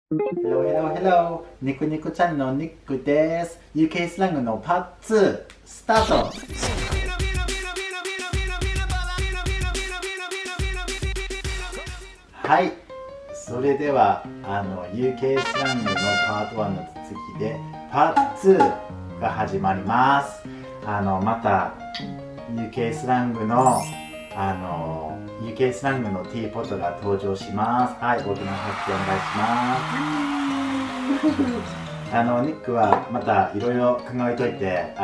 Hello, hello, hello! ニクニクチャンネルのニックです。UK スラングのパート2、スタート。はい、それではUK スラングのパート1の続きでパート2が始まります。また UK スラングのUK スラングのティーポットが登場します。はい、大きな拍手お願いします。ニックはまたいろいろ考えといて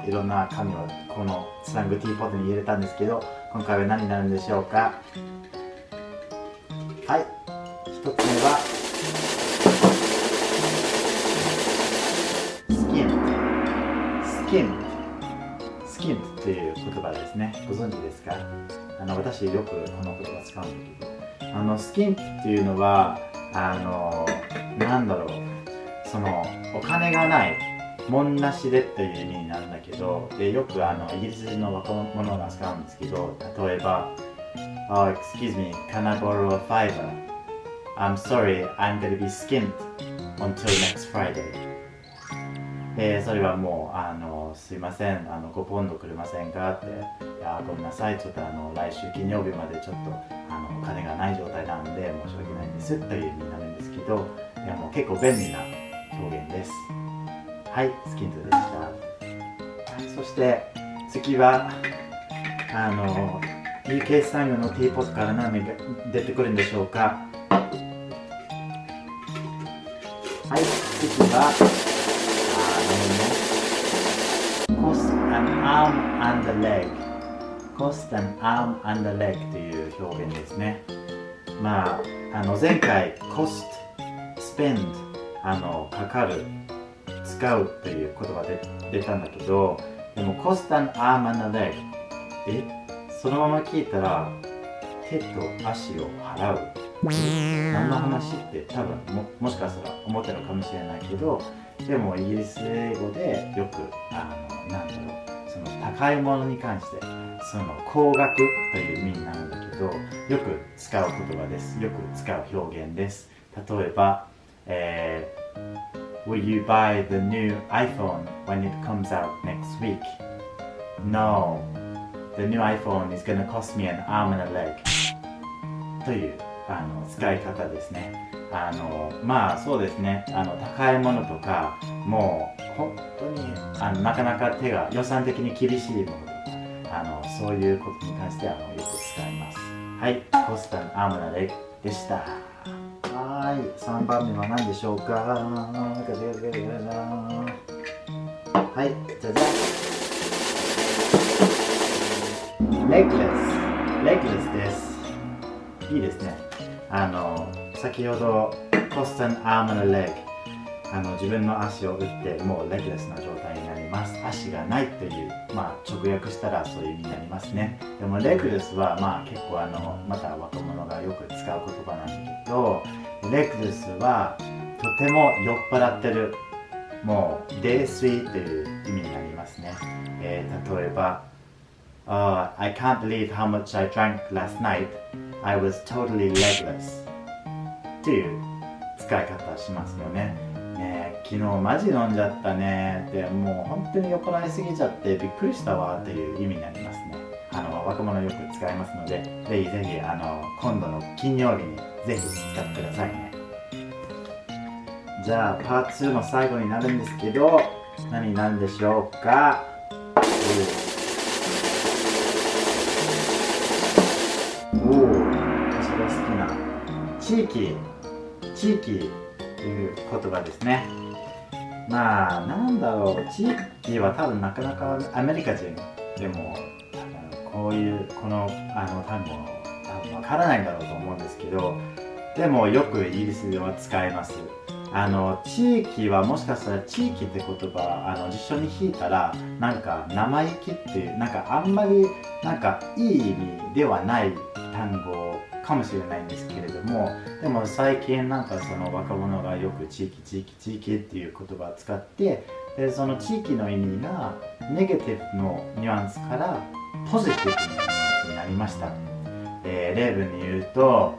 いろんな紙をこのスラングティーポットに入れたんですけど、今回は何になるんでしょうか。はい、一つ目はスキンという言葉ですね。ご存知ですか。私よくこの言葉使うんだけど、スキンっていうのはなんだろう、そのお金がないもんなしでっていう意味になるんだけど、でよくイギリス人の若者が使うんですけど、例えばOh, excuse me, can I borrow a fiver? I'm sorry, I'm gonna be skint until next Friday. それはもうすいません、5ポンドくれませんかって、いやごめんなさい、ちょっと来週金曜日までちょっとお金がない状態なんで申し訳ないんですという意味になるんですけど、いやもう結構便利な表現です。はい、スキントでした。そして次はUK スラングのティーポットから何が出てくるんでしょうか。はい、次はcost an arm and a leg cost an arm and a leg という表現ですね。まあ前回 cost spend かかる使うという言葉で出たんだけど、でも cost an arm and a leg そのまま聞いたら手と足を払う、何の話って多分 もしかしたら思ってるかもしれないけど、でもイギリス英語でよくなんだろう、その高いものに関してその高額という意味になるんだけど、よく使う言葉です。よく使う表現です。例えば、Will you buy the new iPhone when it comes out next week? No.The new iPhone is gonna cost me an arm and a leg という使い方ですね。まあそうですね、高いものとかもう本当になかなか手が予算的に厳しいものとかそういうことに関してよく使います。はい、コスタンアームナレグでした。はい、3番目は何でしょうか。はい、じゃじゃん、レッグレスです。いいですね。先ほどコスタンアームのレッグ、自分の足を打ってもうレッグレスな状態になります。足がないという、まあ直訳したらそういう意味になりますね。でもレッグレスはまあ結構また若者がよく使う言葉なんだけど、レッグレスはとても酔っ払ってる、もう泥酔という意味になりますね。例えばI can't believe how much I drank last night. I was totally legless. という使い方しますよね。昨日マジ飲んじゃったねって、もう本当に酔っ払いすぎちゃってびっくりしたわっていう意味になりますね。若者よく使いますので、ぜひぜひ今度の金曜日にぜひ使ってくださいね。じゃあパート2の最後になるんですけど、何になるんでしょうか。私が好きな地域という言葉ですね。まあなんだろう、地域は多分なかなかアメリカ人でもこの単語多分わからないんだろうと思うんですけど、でもよくイギリスでは使います。地域はもしかしたら地域って言葉辞書に引いたらなんか生意気っていう、なんかあんまりなんかいい意味ではない単語かもしれないんですけれども、でも最近なんかその若者がよく地域っていう言葉を使って、でその地域の意味がネガティブのニュアンスからポジティブなニュアンスになりました。例文に言うと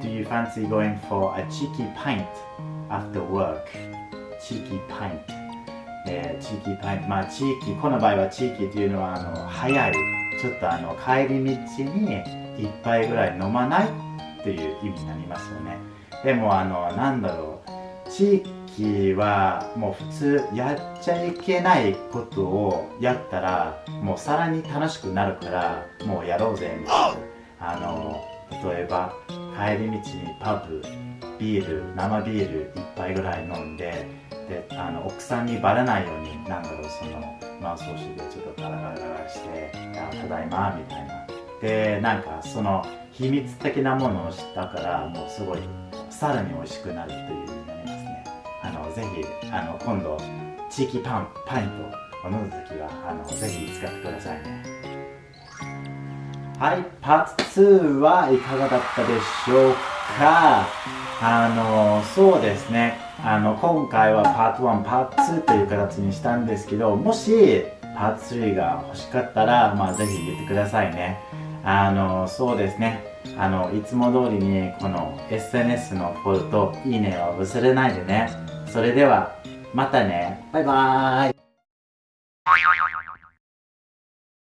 Do you fancy going for a cheeky pint after work? Cheeky pint、cheeky pint、まあ地域、この場合は地域というのは早い、ちょっと帰り道に一杯ぐらい飲まないという意味になりますよね。でもなんだろう、地域はもう普通やっちゃいけないことをやったらもうさらに楽しくなるからもうやろうぜみたいな。例えば帰り道にパブ、ビール、生ビール一杯ぐらい飲んで、で奥さんにバレないようにマウスウォッシュでちょっとガラガラガラしてただいまみたいな。でなんかその秘密的なものを知ったからもうすごいさらに美味しくなるという意味になりますね。ぜひ今度地域パイントを飲むときはぜひ使ってくださいね。はい、パート2はいかがだったでしょうか。そうですね、今回はパート1、パート2という形にしたんですけど、もしパート3が欲しかったら、ぜひ言ってくださいね。そうですね、いつも通りにこの SNS のフォローといいねを忘れないでね。それではまたね、バイバーイ。